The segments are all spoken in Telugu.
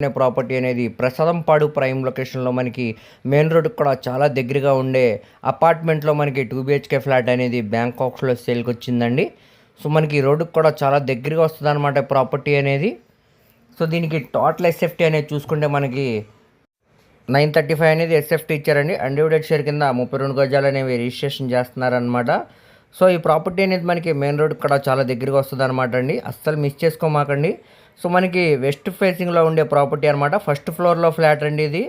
అనే ప్రాపర్టీ అనేది ప్రసాదంపాడు ప్రైమ్ లొకేషన్లో మనకి మెయిన్ రోడ్కి కూడా చాలా దగ్గరగా ఉండే అపార్ట్మెంట్లో మనకి 2 BHK ఫ్లాట్ అనేది బ్యాంకాక్స్లో సేల్కి వచ్చిందండి. సో మనకి రోడ్డుకి కూడా చాలా దగ్గరగా వస్తుంది అనమాట ప్రాపర్టీ అనేది. సో దీనికి టోటల్ ఎస్ఎఫ్టీ అనేది చూసుకుంటే మనకి 935 అనేది ఎస్ఎఫ్టీ ఇచ్చారండి. అన్డివైడెడ్ షేర్ కింద 32 గజాలు అనేవి రిజిస్ట్రేషన్ చేస్తున్నారనమాట. సో ఈ ప్రాపర్టీ అనేది మనకి మెయిన్ రోడ్ కూడా చాలా దగ్గరగా వస్తుంది అనమాట అండి. అస్సలు మిస్ చేసుకోమాకండి. సో మనకి వెస్ట్ ఫేసింగ్లో ఉండే ప్రాపర్టీ అనమాట. ఫస్ట్ ఫ్లోర్లో ఫ్లాట్ అండి, ఇది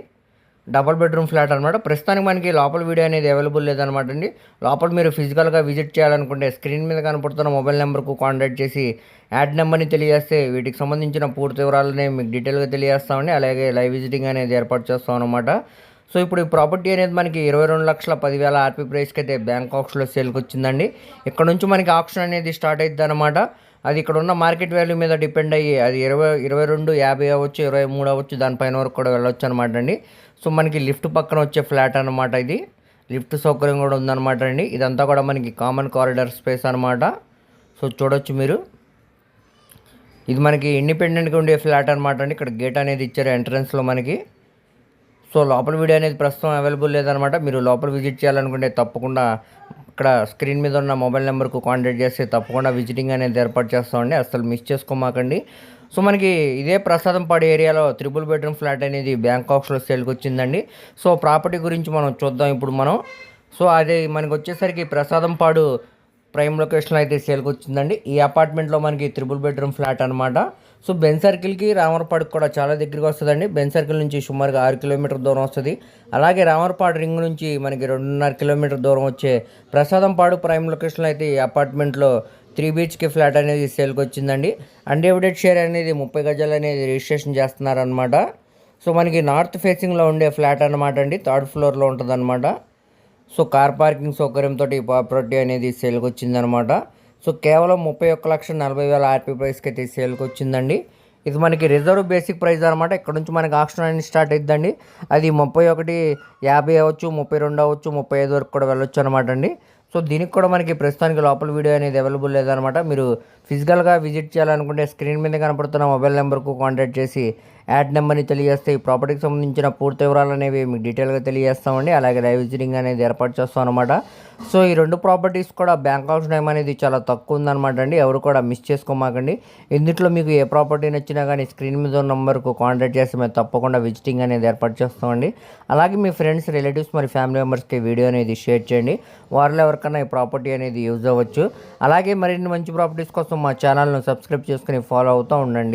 డబుల్ బెడ్రూమ్ ఫ్లాట్ అనమాట. ప్రస్తుతానికి మనకి లోపల వీడియో అనేది అవైలబుల్ లేదనమాట అండి. లోపల మీరు ఫిజికల్గా విజిట్ చేయాలనుకుంటే స్క్రీన్ మీద కనపడుతున్న మొబైల్ నెంబర్కు కాంటాక్ట్ చేసి యాడ్ నెంబర్ని తెలియజేస్తే వీటికి సంబంధించిన పూర్తి వివరాలని మీకు డీటెయిల్గా తెలియజేస్తామండి. అలాగే లైవ్ విజిటింగ్ అనేది ఏర్పాటు చేస్తాం అనమాట. సో ఇప్పుడు ఈ ప్రాపర్టీ అనేది మనకి 22,10,000 ఆర్పీ ప్రైస్కి అయితే బ్యాంకాక్స్లో సేల్కి వచ్చిందండి. ఇక్కడ నుంచి మనకి ఆప్షన్ అనేది స్టార్ట్ అవుతుంది అనమాట. అది ఇక్కడ ఉన్న మార్కెట్ వాల్యూ మీద డిపెండ్ అయ్యి అది 22,50 అవ్వచ్చు, 23 అవ్వచ్చు, దానిపైన వరకు కూడా వెళ్ళొచ్చు అనమాట అండి. సో మనకి లిఫ్ట్ పక్కన వచ్చే ఫ్లాట్ అనమాట. ఇది లిఫ్ట్ సౌకర్యం కూడా ఉందన్నమాట అండి. ఇదంతా కూడా మనకి కామన్ కారిడార్ స్పేస్ అనమాట. సో చూడొచ్చు మీరు, ఇది మనకి ఇండిపెండెంట్గా ఉండే ఫ్లాట్ అనమాట అండి. ఇక్కడ గేట్ అనేది ఇచ్చారు ఎంట్రన్స్లో మనకి. సో లోపల వీడియో అనేది ప్రస్తుతం అవైలబుల్ లేదనమాట. మీరు లోపల విజిట్ చేయాలనుకుంటే తప్పకుండా ఇక్కడ స్క్రీన్ మీద ఉన్న మొబైల్ నెంబర్కు కాంటాక్ట్ చేస్తే తప్పకుండా విజిటింగ్ అనేది ఏర్పాటు చేస్తామండి. అసలు మిస్ చేసుకోమాకండి. సో మనకి ఇదే ప్రసాదంపాడు ఏరియాలో 3 బెడ్రూమ్ ఫ్లాట్ అనేది బ్యాంకాక్స్లో సేల్కి వచ్చిందండి. సో ప్రాపర్టీ గురించి మనం చూద్దాం ఇప్పుడు మనం. సో అది మనకి వచ్చేసరికి ప్రసాదంపాడు ప్రైమ్ లొకేషన్లో అయితే సేల్కి వచ్చిందండి. ఈ అపార్ట్మెంట్లో మనకి 3 బెడ్రూమ్ ఫ్లాట్ అనమాట. సో బెన్ సర్కిల్కి రామర్పాడుకి కూడా చాలా దగ్గరగా వస్తుందండి. బెన్ సర్కిల్ నుంచి సుమారుగా 6 కిలోమీటర్ దూరం వస్తుంది. అలాగే రామర్పాడు రింగ్ నుంచి మనకి 2.5 కిలోమీటర్ దూరం వచ్చే ప్రసాదంపాడు ప్రైమ్ లొకేషన్లో అయితే ఈ అపార్ట్మెంట్లో 3 BHK ఫ్లాట్ అనేది సేల్కి వచ్చిందండి. అన్డివైడెడ్ షేర్ అనేది 30 గజాలు అనేది రిజిస్ట్రేషన్ చేస్తున్నారనమాట. సో మనకి నార్త్ ఫేసింగ్లో ఉండే ఫ్లాట్ అనమాట అండి. 3rd ఫ్లోర్లో ఉంటుంది అనమాట. సో కార్ పార్కింగ్ సౌకర్యంతో ఈ ప్రాపర్టీ అనేది సేల్కి వచ్చిందనమాట. సో కేవలం 31,40,000 ఆర్పీ ప్రైస్కి అయితే సేల్కి వచ్చిందండి. ఇది మనకి రిజర్వ్ బేసిక్ ప్రైస్ అనమాట. ఇక్కడ నుంచి మనకి ఆప్షన్ అనేది స్టార్ట్ అవుతుందండి. అది 31,50 అవ్వచ్చు, 32 అవ్వచ్చు, 35 వరకు కూడా వెళ్ళొచ్చు అనమాట అండి. సో దీనికి కూడా మనకి ప్రస్తుతానికి లోపల వీడియో అనేది అవైలబుల్ లేదనమాట. మీరు ఫిజికల్గా విజిట్ చేయాలనుకుంటే స్క్రీన్ మీద కనపడుతున్న మొబైల్ నెంబర్కు కాంటాక్ట్ చేసి యాడ్ నెంబర్ని తెలియజేస్తే ఈ ప్రాపర్టీకి సంబంధించిన పూర్తి వివరాలు అనేవి మీకు డీటెయిల్గా తెలియజేస్తామండి. అలాగే లైవ్ విజిటింగ్ అనేది ఏర్పాటు చేస్తాం అనమాట. సో ఈ 2 ప్రాపర్టీస్ కూడా బ్యాంకాక్ టైం అనేది చాలా తక్కువ ఉందన్నమాట అండి. ఎవరు కూడా మిస్ చేసుకోమాకండి. ఇందులో మీకు ఏ ప్రాపర్టీ నచ్చినా కానీ స్క్రీన్ మీద ఉన్న నెంబర్కు కాంటాక్ట్ చేస్తే మేము తప్పకుండా విజిటింగ్ అనేది ఏర్పాటు చేస్తామండి. అలాగే మీ ఫ్రెండ్స్, రిలేటివ్స్, మరి ఫ్యామిలీ మెంబర్స్కి వీడియో అనేది షేర్ చేయండి. వారిలో ఎవరికైనా ఈ ప్రాపర్టీ అనేది యూజ్ అవ్వచ్చు. అలాగే మరిన్ని మంచి ప్రాపర్టీస్ కోసం మా ఛానల్ను సబ్స్క్రైబ్ చేసుకుని ఫాలో అవుతూ ఉండండి.